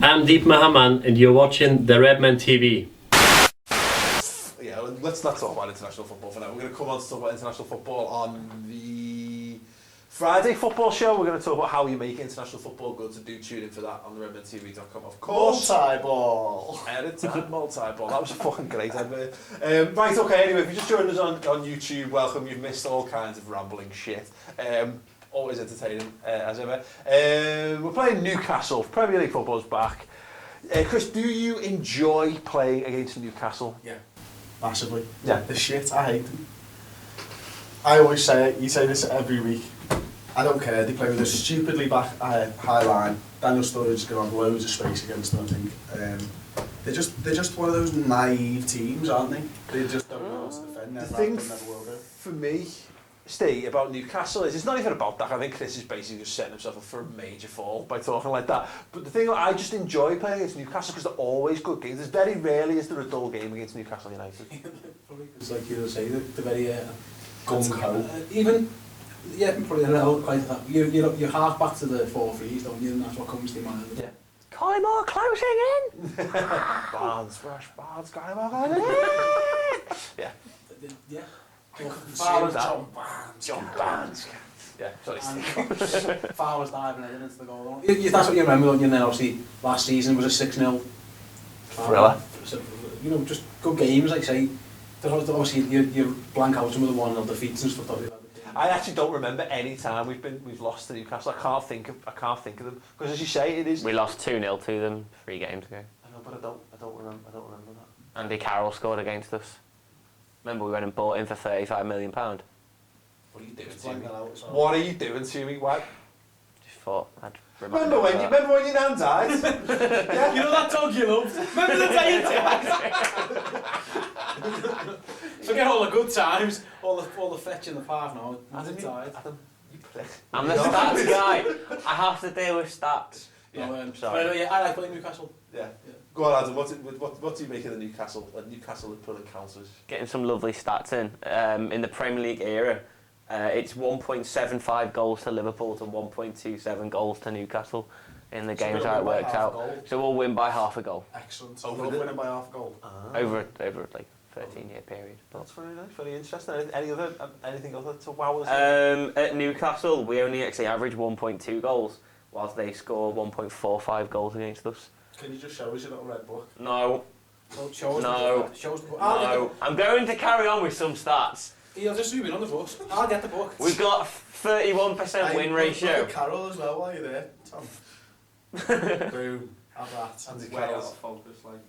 I'm Deep Mahaman and you're watching the Redmen TV. Yeah, let's not talk about international football for now. We're going to come on to talk about international football on the Friday football show. We're going to talk about how you make international football good, so do tune in for that on the redmentv.com. Of course. Multi-ball. Anytime, multi-ball. That was a fucking great advert. Right, okay, anyway, if you just joined us on YouTube, welcome. You've missed all kinds of rambling shit. Always entertaining, as ever. We're playing Newcastle. Premier League football's back. Chris, do you enjoy playing against Newcastle? Yeah, massively. Yeah. The shit, I hate them. I always say it, you say this every week. I don't care, they play with a stupidly back high line. Daniel Sturridge is going to have loads of space against them, I think. They're just one of those naive teams, aren't they? They just don't know how to defend. The thing for me, Steve, about Newcastle is it's not even about that. I think Chris is basically just setting himself up for a major fall by talking like that. But the thing, I just enjoy playing against Newcastle because they're always good games. There's very rarely is there a dull game against Newcastle United. Probably because, like you were saying, they're very gung-ho. Even, yeah, probably a little quite that. You're half back to the 4-3s, don't you? And that's what comes to your mind. Yeah. Collymore closing in! Barnes, Collymore closing in! Yeah. Yeah. Fowler's John Barnes. Yeah, sorry. Fowler's diving in into the goal. That's what you remember, don't you? And then obviously last season was a 6-0 thriller. So, you know, just good games, like I say. Obviously you blank out some of the 1-0 defeats and stuff that we've had. I actually don't remember any time we've lost to Newcastle. I can't think of them because, as you say, it is. We lost 2-0 to them 3 games ago. I know, but I don't remember that. Andy Carroll scored against us. Remember we went and bought him for £35 million. What are you doing to me? What are you doing to me? Why? Just thought I'd remember when your nan died? Yeah. You know that dog you loved? Remember the day you died? Forget all the good times, all the fetch in the park now. Adam, you prick. I'm the stats guy. I have to deal with stats. Yeah, no, sorry. But, yeah, I like playing Newcastle. Yeah. Go on, Adam. What do you make of the Newcastle pulling counters? Getting some lovely stats in the Premier League era. It's 1.75 goals to Liverpool to 1.27 goals to Newcastle in the games how it works out. So we'll win by half a goal. Excellent. Winning by half a goal. Over like 13-year period. That's very interesting. Anything other to wow us? At Newcastle, we only actually average 1.2 goals, whilst they score 1.45 goals against us. Can you just show us your little red book? No. Show us No. No. I'm going to carry on with some stats. You'll just zoom in on the books. I'll get the book. We've got 31% win ratio. Look at Carroll as well while you're there, Tom. Boom. Have that. Andy Way Carroll's. out of focus, like.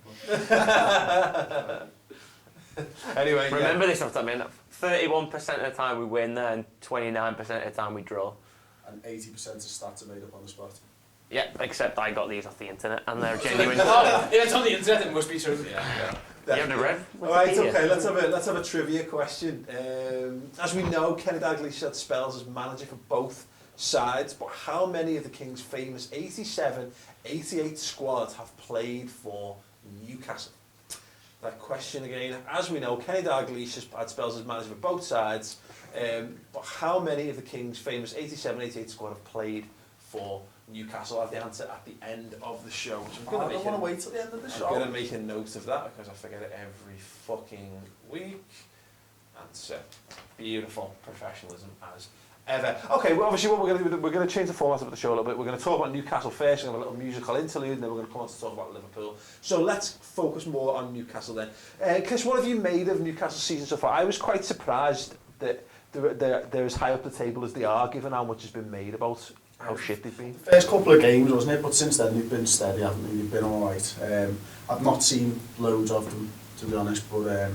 Anyway, Remember this off the top of my head, 31% of the time we win and 29% of the time we draw. And 80% of stats are made up on the spot. Yeah, except I got these off the internet and they're genuine. Oh, yeah, it's on the internet, it must be true. Yeah. You haven't read? Alright, okay, let's have a trivia question. As we know, Kenny Dalglish had spells as manager for both sides, but how many of the King's famous 87, 88 squads have played for Newcastle? That question again. As we know, Kenny Dalglish had spells as manager for both sides, but how many of the King's famous 87, 88 squad have played for Newcastle? I'll have the answer at the end of the show. So I don't want to wait till the end of the show. I'm going to make a note of that because I forget it every fucking week. Answer. Beautiful professionalism as ever. Okay, well, obviously what we're going to do, we're going to change the format of the show a little bit. We're going to talk about Newcastle first, we're going to have a little musical interlude, and then we're going to come on to talk about Liverpool. So let's focus more on Newcastle then. Chris, what have you made of Newcastle's season so far? I was quite surprised that they're as high up the table as they are, given how much has been made about how shit they've been. First couple of games, wasn't it? But since then they've been steady, haven't they? They've been alright. I've not seen loads of them, to be honest, but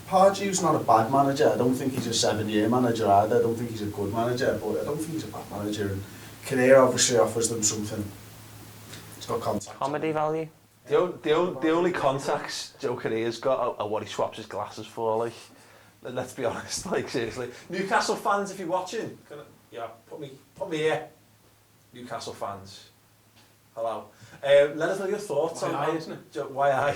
Pardew's not a bad manager. I don't think he's a 7-year manager either. I don't think he's a good manager, but I don't think he's a bad manager. And Kinnear obviously offers them something. He's got contacts. Comedy value? The only contacts Joe Kinnear's got are what he swaps his glasses for, like. Let's be honest, like, seriously. Newcastle fans, if you're watching, put me here. Newcastle fans. Hello. Let us know your thoughts on why I.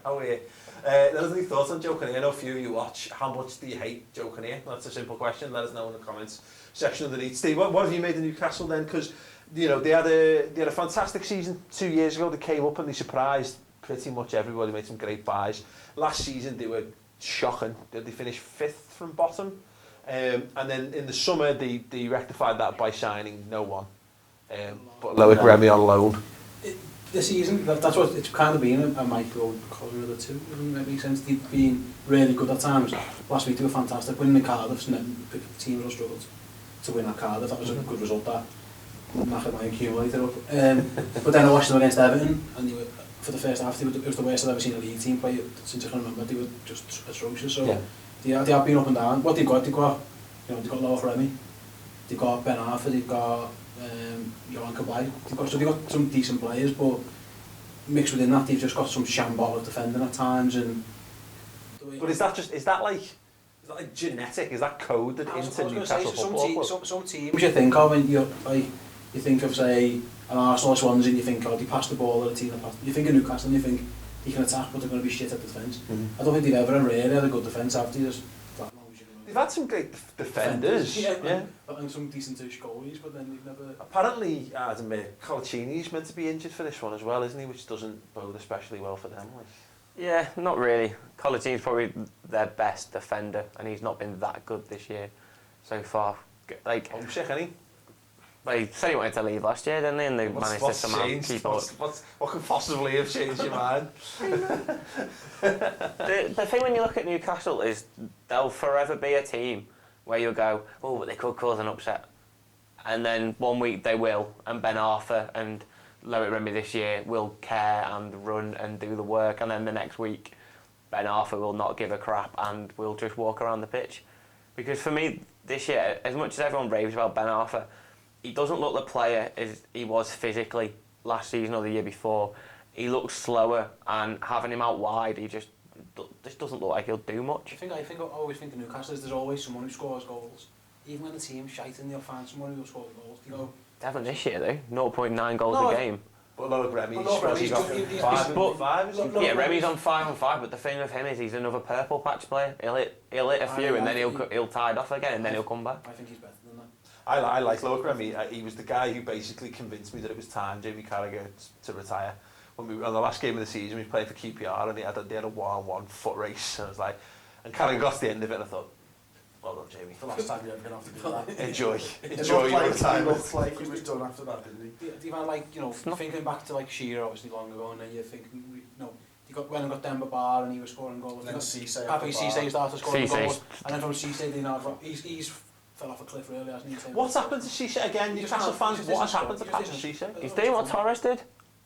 How are you? Let us know your thoughts on Joe Kinnear. I know a few of you watch. How much do you hate Joe Kinnear? That's a simple question. Let us know in the comments section underneath. Steve, what have you made of Newcastle then? Because you know, they had a fantastic season 2 years ago. They came up and they surprised pretty much everybody, made some great buys. Last season they were shocking. They finished 5th from bottom. And then in the summer they rectified that by signing no one. But Loic Remy on loan. This season, that's what it's kind of been a microcosm of the two. Doesn't that make sense? They've been really good at times. Last week they were fantastic. Winning the Cardiff, the team really struggled to win at Cardiff. That was a good result. That knackered my accumulator up. But then I watched them against Everton, and they were, for the first half, it was the worst I've ever seen a league team play since I can remember. They were just atrocious. So they have been up and down. What they've got, they've got Loic Remy, they've got Ben Arthur, they've got Johan Kabay. They've got some decent players, but mixed within that, they've just got some shambolic defending at times. And but is that like genetic? Is that coded into Newcastle football? Some teams you think of, and you think of, say, an Arsenal or Swansea, and you think, oh, they pass the ball at a team that pass. You think of Newcastle, and you think they can attack, but they're going to be shit at defence. I don't think they've ever really had a good defence after this. They've had some great defenders, and some decent goalies, but then they've never... Apparently, Colaccini's meant to be injured for this one as well, isn't he? Which doesn't bode especially well for them. Yeah, not really. Colaccini's probably their best defender, and he's not been that good this year so far. Like, homesick, isn't he? Well, he said he wanted to leave last year, didn't he? And they managed to somehow keep up. What could possibly have changed your mind? The thing when you look at Newcastle is they'll forever be a team where you'll go, oh, but they could cause an upset. And then one week they will, and Ben Arthur and Loic Remy this year will care and run and do the work, and then the next week Ben Arthur will not give a crap and will just walk around the pitch. Because for me, this year, as much as everyone raves about Ben Arthur, he doesn't look the player as he was physically last season or the year before. He looks slower, and having him out wide, he just doesn't look like he'll do much. I always think of Newcastle is there's always someone who scores goals. Even when the team's shite and they'll find someone who will score the goals. You go, Devon this year though, 0.9 goals a game. But Loic Remy, he's 5 on 5. Yeah, Remy's on 5 on 5, but the thing with him is he's another purple patch player. He'll hit a few, and then he'll tide off again, and then he'll come back. I think he's better than that. I like Loic Remy. He was the guy who basically convinced me that it was time Jamie Carragher to retire. When we were on the last game of the season, we was playing for QPR, and they had a 1-on-1 foot race. And I was like, and Carragher got to the end of it, and I thought, well done, Jamie. The last time you're ever going to have to do that. Enjoy your retirement. It looked like he was done after that, didn't he? Do you mind, like, you know, thinking back to like Shearer obviously long ago, and then you think, you went and got Demba Ba, and he was scoring goals. And then Cisse. Happy Cisse started scoring goals, and then from Cisse they now he's fell off a cliff really, hasn't he? What's happened to Cisse again? Newcastle fans, what has happened to Patrick Cisse? He's doing what Torres did.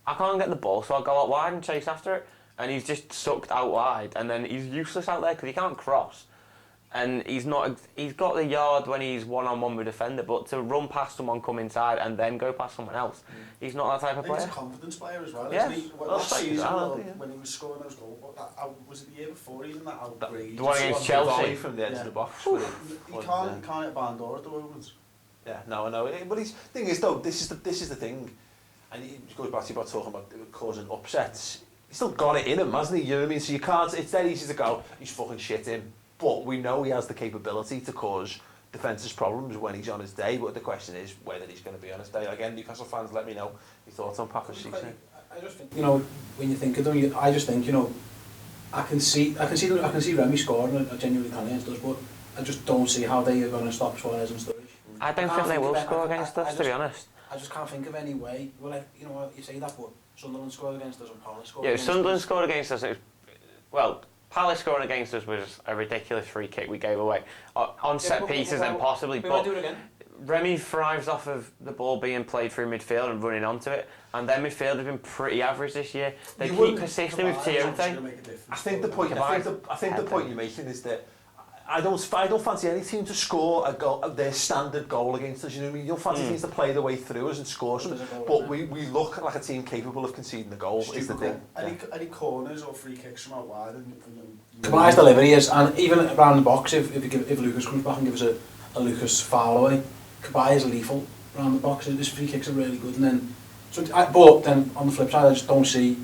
I can't get the ball, so I'll go out wide and chase after it. And he's just sucked out wide, and then he's useless out there because he can't cross. And he's got the yard when he's one-on-one with a defender, but to run past someone, come inside, and then go past someone else, he's not that type of player. He's a confidence player as well, yeah. Isn't he? Last season, when he was scoring those goals, was it the year before even that outrage? The one against Chelsea. From the edge of the box. He can't hit a barn door at the moment. Yeah, no, I know. But the thing is, though, this is the thing, and it goes back to you about talking about causing upsets. He's still got it in him, hasn't he? You know what I mean? So you can't. It's dead easy to go, he's fucking shit in. But we know he has the capability to cause defensive problems when he's on his day. But the question is whether he's going to be on his day. Again, Newcastle fans, let me know your thoughts on Patrick Cisse. I just think, when you think of them, I just think, I can see Remy scoring. I genuinely can against us, but I just don't see how they are going to stop Suarez and Sturridge. I don't think they will score against us, to be honest. I just can't think of any way. Well, you say that, but Sunderland scored against us and Palace scored. Yeah, Sunderland scored against us. Palace scoring against us was a ridiculous free kick we gave away on set pieces and possibly. But do it again. Remy thrives off of the ball being played through midfield and running onto it, and their midfield have been pretty average this year. They keep persisting with Tiote. I think the point you're making is that I don't fancy any team to score their standard goal against us. You know what I mean? You don't fancy teams to play their way through us and score some. But we look like a team capable of conceding the goal. Is the thing. Any corners or free kicks from out wide. Kabai's delivery is, and even around the box, if Lucas comes back and gives a Lucas foul away, Kabai is lethal around the box. His free kicks are really good. And then, but then on the flip side, I just don't see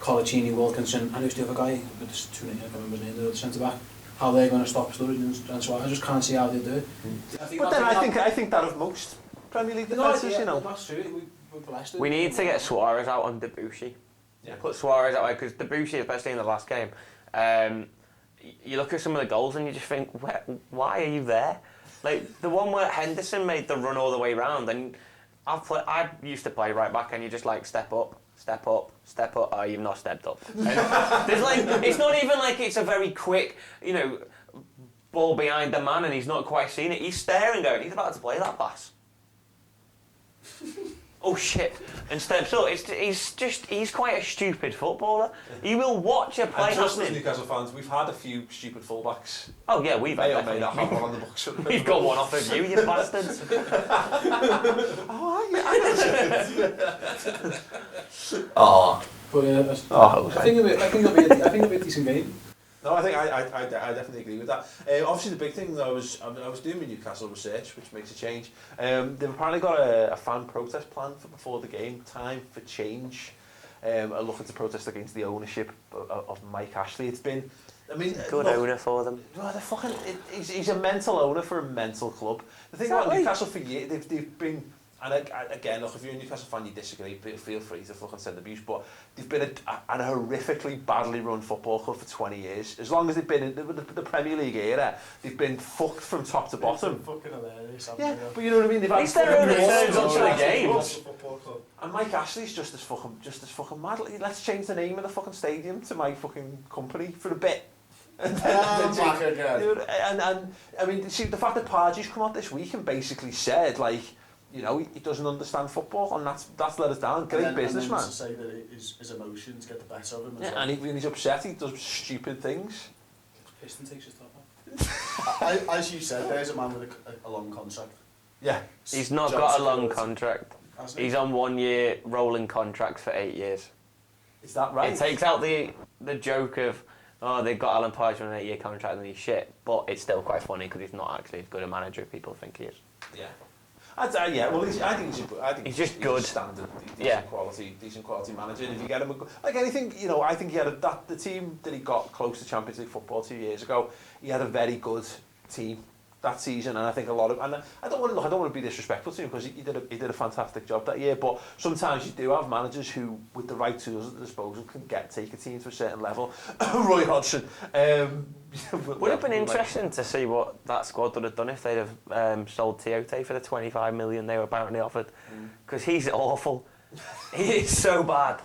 Colaccini, Wilkinson, and who's the other guy with the 2 names, I can't remember his name, the centre back. How they're going to stop Sturridge and so I just can't see how they do it. But then I think that of most Premier League defences, you know. That's true. We're blessed. We need to get Suarez out on Debussy. Yeah. Put Suarez out because Debussy, especially in the last game, you look at some of the goals and you just think, why are you there? Like the one where Henderson made the run all the way round, and I used to play right back, and you just like step up. Oh, you've not stepped up. And there's like, it's not even like it's a very quick, you know, ball behind the man, and he's not quite seen it. He's staring, going, he's about to play that pass. Oh shit! And steps up. He's quite a stupid footballer. You will watch a play and just as happening. Newcastle fans, we've had a few stupid fullbacks. Oh yeah, we've May or had may not have one on the books. We've got one off of you, you bastards. Oh, But Oh, I think it'll be a decent game. no, I definitely agree with that. Obviously, the big thing, though, I was doing my Newcastle research, which makes a change. They've apparently got a fan protest planned for before the game. Time for change. Are looking to protest against the ownership of Mike Ashley. It's been, I mean, Good owner for them. well, they're fucking. He's a mental owner for a mental club. The thing about Newcastle for years, they've been. And again, look, if you're a Newcastle fan, you disagree, feel free to fucking send abuse, but they've been a horrifically badly run football club for 20 years. As long as they've been in the Premier League era, they've been fucked from top to bottom. Fucking hilarious. Yeah, but you know what I mean? They've had least their owner turns up to the games. And Mike Ashley's just as fucking mad. Let's change the name of the fucking stadium to my fucking company for a bit. And back again. And I mean, see, the fact that Pardew's come out this week and basically said, like, you know, he doesn't understand football, and that's let us down. Great businessman. And to say that his emotions get the better of him. Yeah, and when he's upset, he does stupid things. Piston takes his top off. As you said, there's a man with a long contract. Yeah. He's not got a long contract. He's on 1 year rolling contracts for 8 years. Is that right? It takes out the joke of, oh, they've got Alan Pardew on an 8 year contract and he's shit, but it's still quite funny because he's not actually as good a manager as people think he is. Yeah. Yeah, well, I think he's just good. He's a standard, decent quality manager. And if you get him, like anything, you know, I think he had the team that he got close to Champions League football 2 years ago. He had a very good team that season, and I think a lot of, and I don't want to be disrespectful to him because he did a fantastic job that year. But sometimes you do have managers who, with the right tools at their disposal, can take a team to a certain level. Roy Hodgson. Would have been interesting to see what that squad would have done if they'd have sold Tiote for the 25 million they were apparently offered, because he's awful. He is so bad.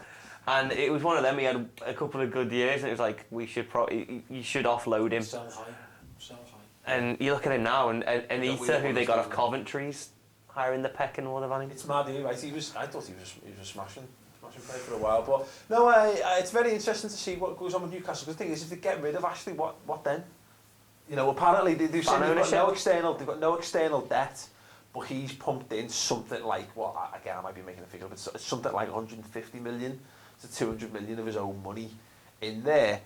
And it was one of them. He had a couple of good years, and it was like you should offload him. Sell high. And you look at him now, and Ita, who they got off Coventry's, higher in the pecking order than him. It's mad, right? I thought he was a smashing player for a while. But no, it's very interesting to see what goes on with Newcastle. The thing is, if they get rid of Ashley, what then? You know, apparently they've said they've got no external debt, but he's pumped in something like, again, I might be making a figure, but it's something like 150 million to 200 million of his own money in there.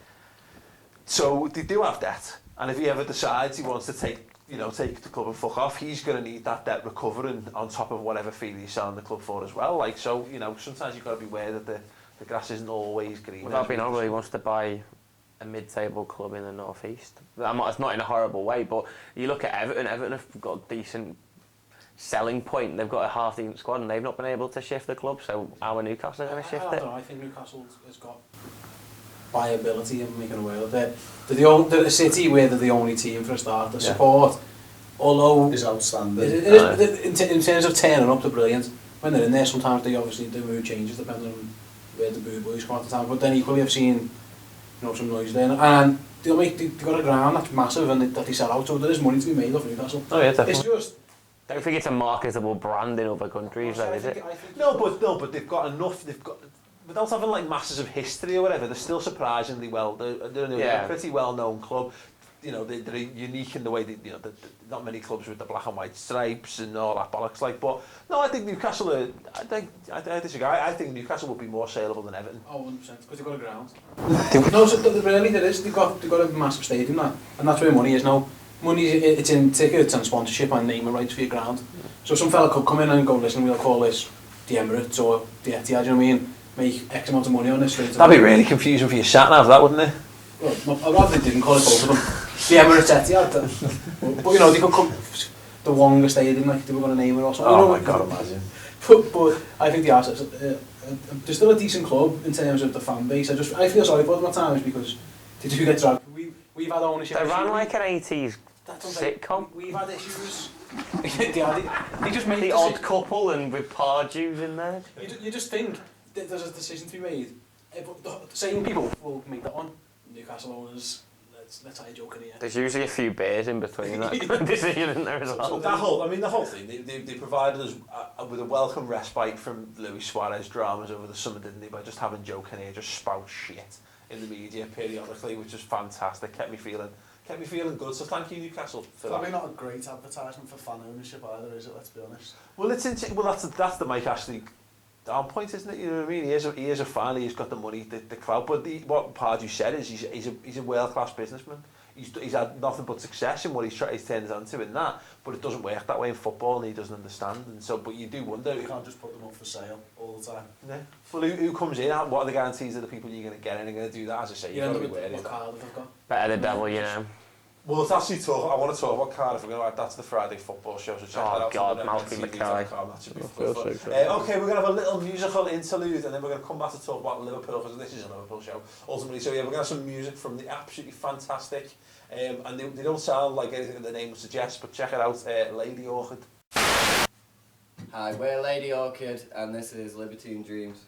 So they do have debt. And if he ever decides he wants to take the club and fuck off, he's going to need that debt recovering on top of whatever fee he's selling the club for as well. Like, so, you know, sometimes you've got to be aware that the grass isn't always green. Without being horrible, he wants to buy a mid-table club in the North East. It's not in a horrible way, but you look at Everton. Everton have got a decent selling point. They've got a half-decent squad, and they've not been able to shift the club. So how are Newcastle going to shift it? I think Newcastle has got viability and making aware of it. The City, where they're the only team for a start. The support, although is outstanding. In terms of turning up, they're brilliant. When they're in there, sometimes the mood changes depending on where the boo boys come at the time. But then equally, I've seen some noise there, and they've got a ground that's massive and that they sell out. So there is money to be made off Newcastle. Oh yeah, definitely. It's just. I don't think it's a marketable brand in other countries, though, is it? No, but they've got enough. Without having like masses of history or whatever, they're still surprisingly well. They're a pretty well-known club. You know, they're unique in the way that not many clubs with the black and white stripes and all that bollocks. Like, but no, I think Newcastle. I disagree. I think Newcastle would be more saleable than Everton. Oh, 100%, because they've got a ground. No, so really there is. They've got a massive stadium and that's where money is now. Money, it's in tickets and sponsorship and naming rights for your ground. So some fella could come in and go, listen, we'll call this the Emirates or the Etihad, you know what I mean? Make X amount of money on this. That'd be really confusing for your sat-nav, that, wouldn't it? Well, I'd rather they didn't call it both of them. The Emirates Etihad. But you know, they could come, the Wonga Stadium, like they were going to name it or something. Oh my God, imagine. But I think the Arsenal, they're still a decent club in terms of the fan base. I feel sorry for them at times because they do get dragged. We've had ownership. They ran like an 80s sitcom. We've had issues. They just make the odd couple and with Pardew's in there. You just think that there's a decision to be made. But the same people will make that one. Newcastle owners, let's have a joke in here. There's usually a few beers in between that decision in there as well. So the whole thing, they provided us with a welcome respite from Luis Suarez dramas over the summer, didn't they? By just having Joe Kinnear just spout shit in the media periodically, which was fantastic. Kept me feeling good. So thank you, Newcastle, for Probably that. not a great advertisement for fan ownership either, is it? Let's be honest. Well, that's the Mike Ashley down point, isn't it? You know what I mean? He is a fan. He's got the money, the clout. But what Pardew said is he's a world class businessman. He's had nothing but success in what he's turned into in that. But it doesn't work that way in football, and he doesn't understand. And so, but you do wonder. You can't just put them up for sale all the time. Yeah. Well, who comes in? What are the guarantees of the people you're going to get in and going to do that? As I say, you've got to be wary of that. Better the devil, you know. Well, it's actually I want to talk about Cardiff. We're going to that's the Friday football show. So check that out. Oh God, Malcolm Mackay. That should be fun. Okay, we're going to have a little musical interlude, and then we're going to come back to talk about Liverpool because this is a Liverpool show ultimately. So yeah, we're going to have some music from the absolutely fantastic, and they don't sound like anything that the name would suggest, but check it out, Lady Orchid. Hi, we're Lady Orchid, and this is Libertine Dreams.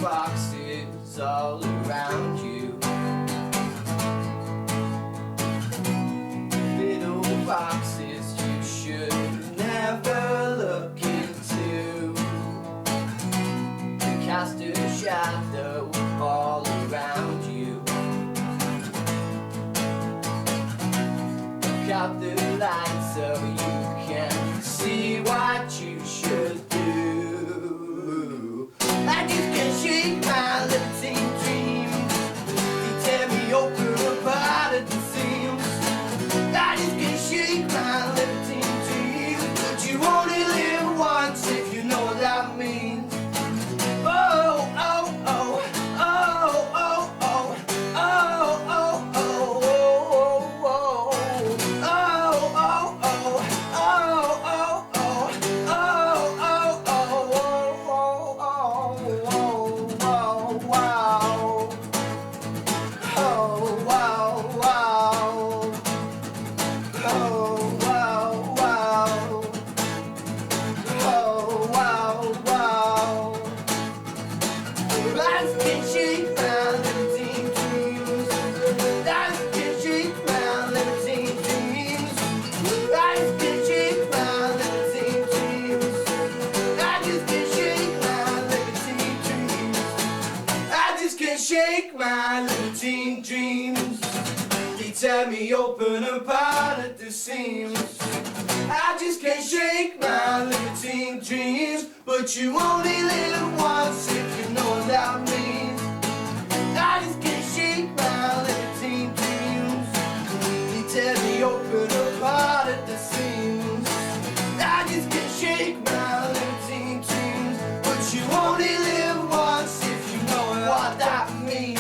Boxes all around you, little boxes you should never look into. They cast a shadow all around you. Look out the light so you can see what you should do. I just can't shake my libertine dreams. They tear me open apart at the seams. I just can't shake my libertine dreams. But you only live once if you know what that means. Oh, oh, oh, oh, oh, oh, oh, oh, oh, oh, oh, oh, oh, oh, shake my libertine dreams. They tear me open apart at the seams. I just can't shake my libertine dreams. But you only live once if you know what that means. I just can't shake my libertine dreams. They tear me open apart at the seams. I just can't shake my libertine dreams. But you only live once if you know what that means.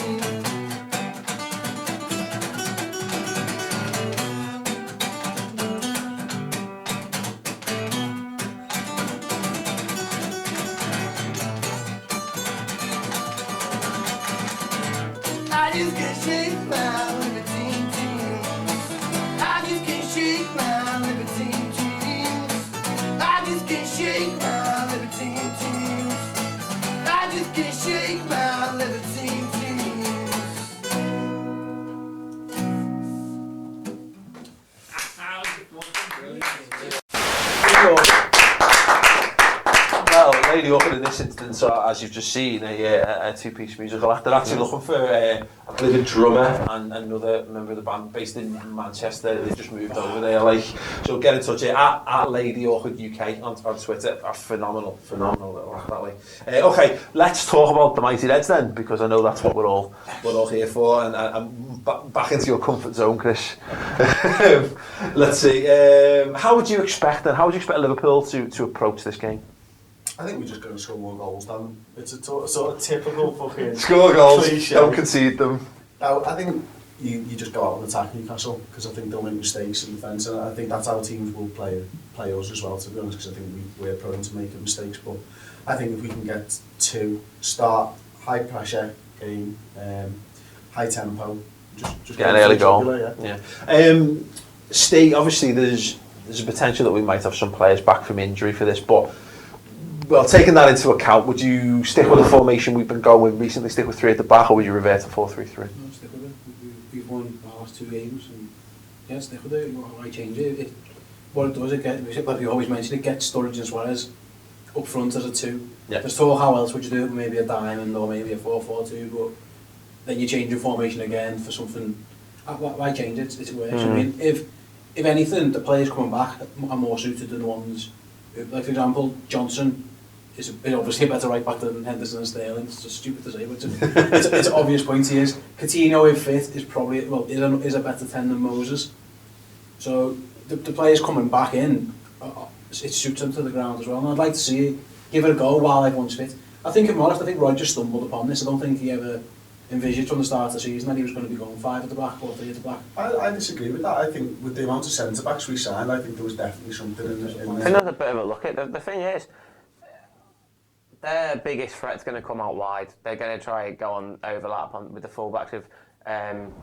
I just can't shake my libertine dreams. I just can't shake my libertine dreams. I just can't shake my libertine dreams. I just can't shake my libertine dreams. Well, Lady Orchid in this instance are, as you've just seen, a two-piece musical act. They're actually looking for, I believe, a drummer and another member of the band based in Manchester. They've just moved over there. Like, so get in touch here at Lady Orchid UK on Twitter. Are phenomenal little act that way. Okay, let's talk about the Mighty Reds then, because I know that's what we're all here for. And back into your comfort zone, Chris. Let's see. How would you expect Liverpool to approach this game? I think we're just going to score more goals, Dan. It's a sort of typical fucking score goals, cliche. Don't concede them. I think you just go out and attack Newcastle, because I think they'll make mistakes in defence, and I think that's how teams will play us as well, to be honest, because I think we're prone to making mistakes. But I think if we can get to start high pressure game, high tempo, just get an early goal. Yeah. Steve, obviously there's a potential that we might have some players back from injury for this, but well, taking that into account, would you stick with the formation we've been going with recently, stick with 3 at the back, or would you revert to 4-3-3? No, stick with it. We've won our last 2 games, and yeah, stick with it. Why change it? What it does, like we always mention, it gets Sturridge and Suarez up front as a 2. Yeah. There's talk, how else would you do it? Maybe a diamond or maybe a 4-4-2, but then you change your formation again for something. Why change it? It works. I mean, if anything, the players coming back are more suited than the ones, like for example, Johnston is obviously a better right back than Henderson and Sterling. It's just stupid to say, but it's an obvious point. He is. Coutinho, if fit, is probably is a better 10 than Moses. So the players coming back in, it suits them to the ground as well. And I'd like to see it, give it a go while everyone's fit. I think, if I'm honest, Roger stumbled upon this. I don't think he ever envisaged from the start of the season that he was going to be going 5 at the back or 3 at the back. I disagree with that. I think with the amount of centre-backs we signed, I think there was definitely something in there. I think that's a bit of a look at it. The thing is, their biggest threat's going to come out wide. They're going to try and go on overlap with the fullbacks of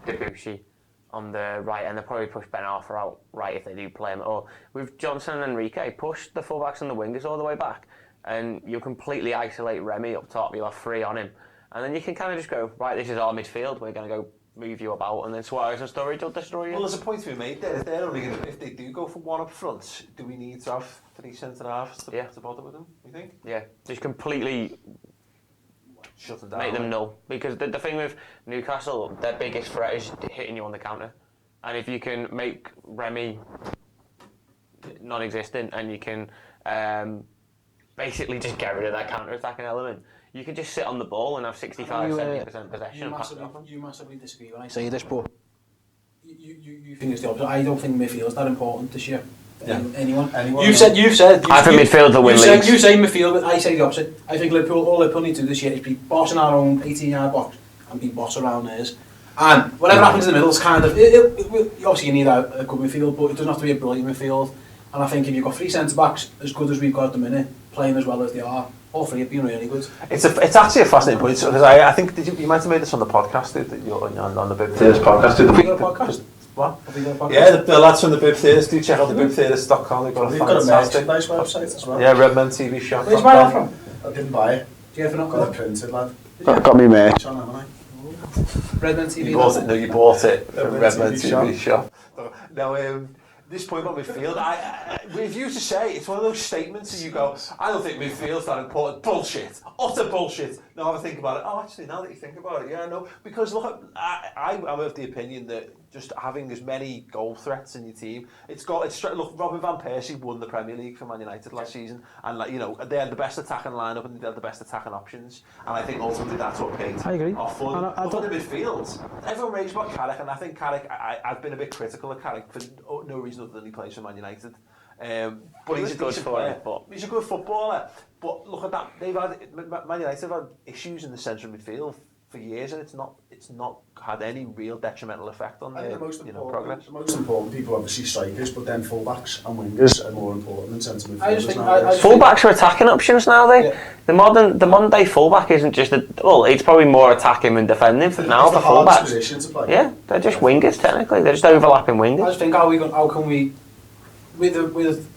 Debussy on the right, and they'll probably push Ben Arthur out right if they do play him. Or with Johnston and Enrique, push the fullbacks and the wingers all the way back, and you'll completely isolate Remy up top. You'll have 3 on him, and then you can kind of just go, right, this is our midfield. We're going to go move you about, and then Suarez and Sturridge will destroy you. Well, there's a point to be made there. If they do go for 1 up front, do we need to have 3 centre-halves to bother with them, you think? Yeah, just completely shut them down. Make them null. Because the thing with Newcastle, their biggest threat is hitting you on the counter. And if you can make Remy non-existent and you can basically just get rid of that counter-attacking element, you can just sit on the ball and have 65-70% possession. You massively disagree when I say this, but you think it's the opposite. I don't think midfield's that important this year. Yeah. Anyone? You've said. I think midfield will win leagues. You say midfield, but I say the opposite. I think all Liverpool need to do this year is be boss in our own 18-yard box and be boss around theirs. And whatever happens in the middle is kind of... obviously you need a good midfield, but it doesn't have to be a brilliant midfield. And I think if you've got 3 centre-backs as good as we've got at the minute, playing as well as they are, all 3 have been really good. It's actually a fascinating point, because I think you might have made this on the podcast, on the Bib Theorists podcast. Have we got a podcast? What? Have we got a podcast? Yeah, the lads from the Bib Theorists, do check out the bibtheorists.com. They've got a fantastic website as well. Yeah, Redmen TV shop. Where's my that from? I didn't buy it. Do you ever not got it printed, lad? Got me merch. Redmen TV. You bought it from Redmen TV shop. Now, this point about midfield, with you to say, it's one of those statements that you go, I don't think midfield's that important. Bullshit. Utter bullshit. Now have a think about it. Oh, actually, now that you think about it, yeah, no. Because look, I'm of the opinion that just having as many goal threats in your team, look, Robin van Persie won the Premier League for Man United last season, and they had the best attacking lineup and they had the best attacking options, and I think ultimately that's what paid off for them. Look at the midfield. Everyone raves about Carrick, and I think Carrick, I've been a bit critical of Carrick for no reason other than he plays for Man United. But he's a decent player. He's a good footballer. But look at that. Man United have had issues in the centre of midfield for years, and it's not had any real detrimental effect on their progress. The most important people are obviously strikers, but then fullbacks and wingers are more important than centre midfielders. Fullbacks are attacking options now. The modern day fullback isn't just it's probably more attacking than defending now for fullbacks. Position to play. Yeah, they're just wingers technically. They're just overlapping wingers. I just think how can we we've got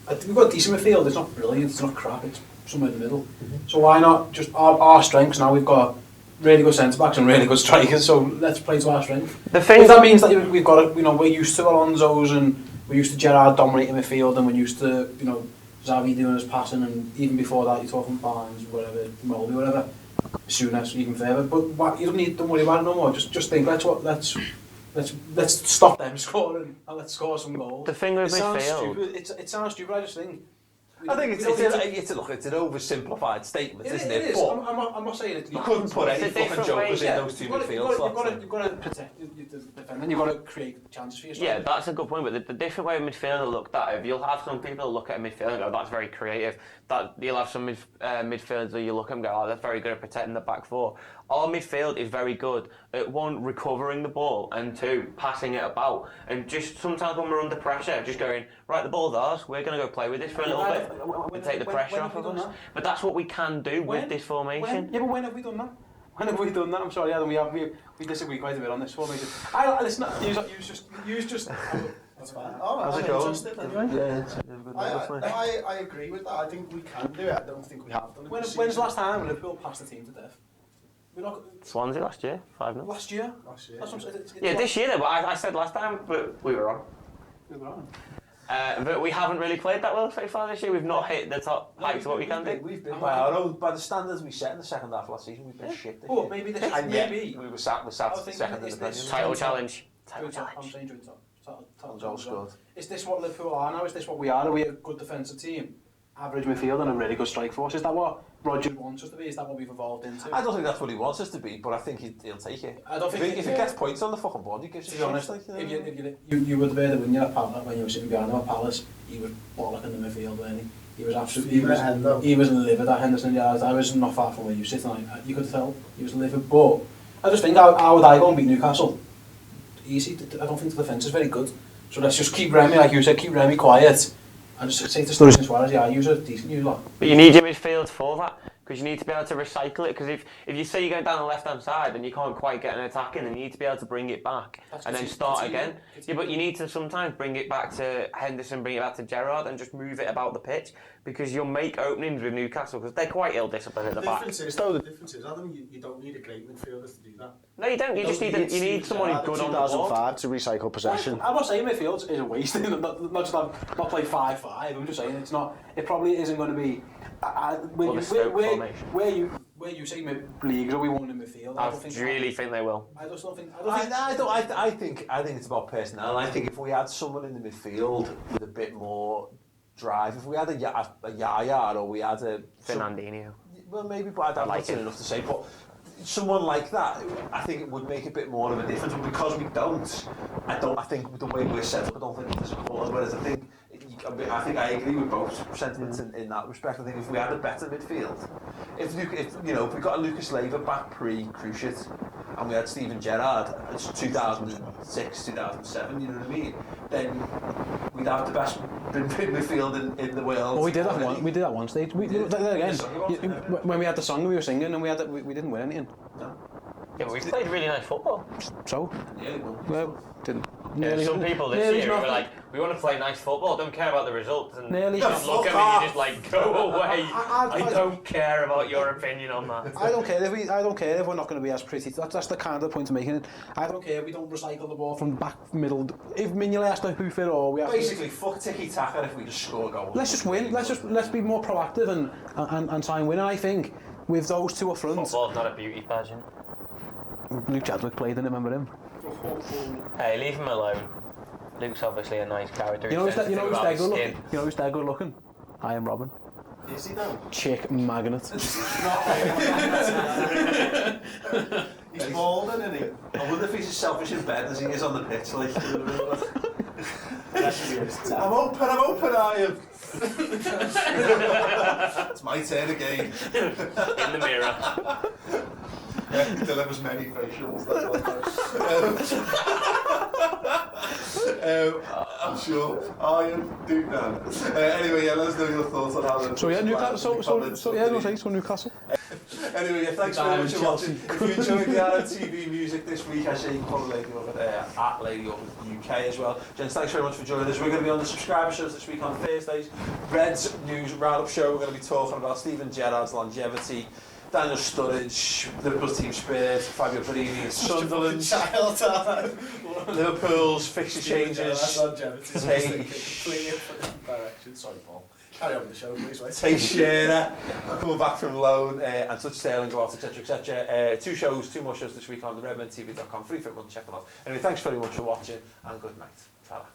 a decent midfield. It's not brilliant. It's not crap. It's somewhere in the middle. So why not just our strengths now? We've got really good centre-backs and really good strikers, so let's play to our strength. If that means that we've got, we're used to Alonso's and we're used to Gerrard dominating midfield, and we're used to, Xavi doing his passing, and even before that, you're talking Barnes, whatever, Moldy, whatever. Souness, even further. But you don't worry about it no more. Just think, let's stop them scoring and let's score some goals. The thing with midfield, It sounds stupid. I just think. I think it's an oversimplified statement, isn't it? It is. But I'm not saying it. you couldn't put any fucking jokers in those two midfield slots. You've got to protect the defender, and you've got to create chances for yourself. yeah, that's a good point. But the different way a midfielder looked at it, you'll have some people look at a midfielder and go, "That's very creative." That you'll have some midfielders where you look at and go, "Oh, that's very good at protecting the back four." Our midfield is very good at one, recovering the ball, and two, passing it about. And just sometimes when we're under pressure, just going, right, the ball's ours, we're going to go play with this for a little bit and take the pressure off of us. But that's what we can do with this formation. Yeah, but when have we done that? When have we done that? I'm sorry, Adam, we disagree quite a bit on this formation. Listen, use just. That's fine. How's it going? Yeah, I agree with that. I think we can do it. I don't think we have done it. When's the last time Liverpool passed the team to death? Swansea last year, 5-0. Last year? That's what I'm saying. This year, but I said last time, but we were on. But we haven't really played that well so far this year. We've not hit the top heights of what we can do. We've been by the standards we set in the second half last season. We've been shit. Oh, maybe this. And maybe we were sat second in the Premier League. Title challenge. I'm saying joint top. Joel's good. Is this what Liverpool are now? Is this what we are? Are we a good defensive team, average midfield, and a really good strike force? Is that what Roger wants us to be? Is that what we've evolved into? I don't think that's what he wants us to be, but I think he'll take it. I don't think if he gets points on the fucking board, he gives to be honest, if you were there when you're at Palace, when you were sitting behind him at Palace, he was bollocking the midfield, wasn't he? He was absolutely. He was livid at Henderson yards. I was not far from where you sit, and you could tell he was livid. But I just think how would I go and beat Newcastle? Easy. I don't think the defence is very good. So let's just keep Remy, like you said, keep Remy quiet. And just say to Sturridge and Suarez, yeah, use a decent use lot. But you need your midfield for that, because you need to be able to recycle it. Because if you say you're going down the left-hand side and you can't quite get an attack in, then you need to be able to bring it back and then start again. Yeah, but you need to sometimes bring it back to Henderson, bring it back to Gerrard, and just move it about the pitch, because you'll make openings with Newcastle, because they're quite ill-disciplined at the back. The difference is, Adam, you don't need a great midfielder to do that. No, you don't. You just need someone who's good on the ball. 2005 to recycle possession. I'm not saying midfield is a waste. not just not play 5-5. I'm just saying it's not. It probably isn't going to be. Where you say leagues, are we won in midfield? I really think they will. I just don't think. I think it's about personnel. I think if we had someone in the midfield with a bit more drive, if we had a Yaya or we had a Fernandinho. Well, maybe, but I'm not saying enough to say. But someone like that, I think it would make a bit more of a difference. But because we don't, I think with the way we're set up, I don't think it's as important. Whereas I think I agree with both sentiments in that respect. I think if we had a better midfield, if we got a Lucas Leiva back pre-Cruciate, and we had Steven Gerrard, it's 2006, 2007, you know what I mean? Then we'd have the best midfield in the world. Well, we did that one stage. When we had the song we were singing, and we didn't win anything. No. Yeah, but we played really nice football. So? Yeah, well, didn't. Yeah, some people this year were like, we want to play nice football, don't care about the results, and just look at me and just like, go away. I don't care about your opinion on that. I don't care if we're not going to be as pretty. That's the kind of point I'm making. I don't care if we don't recycle the ball from back middle. If Mignolet has to hoof it, or we have basically fuck tiki-taka if we just score goals. Let's just win. Let's be more proactive and try and win. And I think with those two up front, football's not a beauty pageant. Luke Chadwick played in it, remember him? Hey, leave him alone. Luke's obviously a nice character. You know who's dead good looking? You know who's dead good looking? I am Robin. Is he though? Chick magnet. He's balding, isn't he? I wonder if he's as selfish in bed as he is on the pitch. Like, I'm open, I am. It's my turn again. In the mirror. He delivers many facials. I'm sure I am doing that. Anyway, let us know your thoughts on how. So Newcastle. So Newcastle. Anyway, thanks very much for watching. If you enjoyed the RTV music this week, I say you can follow Lady over there at Lady Up UK as well. Gents, thanks very much for joining us. We're going to be on the subscriber shows this week on Thursdays. Reds News Roundup Show. We're going to be talking about Steven Gerrard's longevity, Daniel Sturridge, Liverpool's team spirit, Fabio Parini at Sunderland, Liverpool's fixture changes, Direction. Sorry, Paul. Carry on with the show, please, mate. Tay Shearer, coming back from loan, and such Sterling go out, etc., etc. 2 more shows this week on the redmentv.com, free for everyone to check them out. Anyway, thanks very much for watching, and good night. Ta-ra.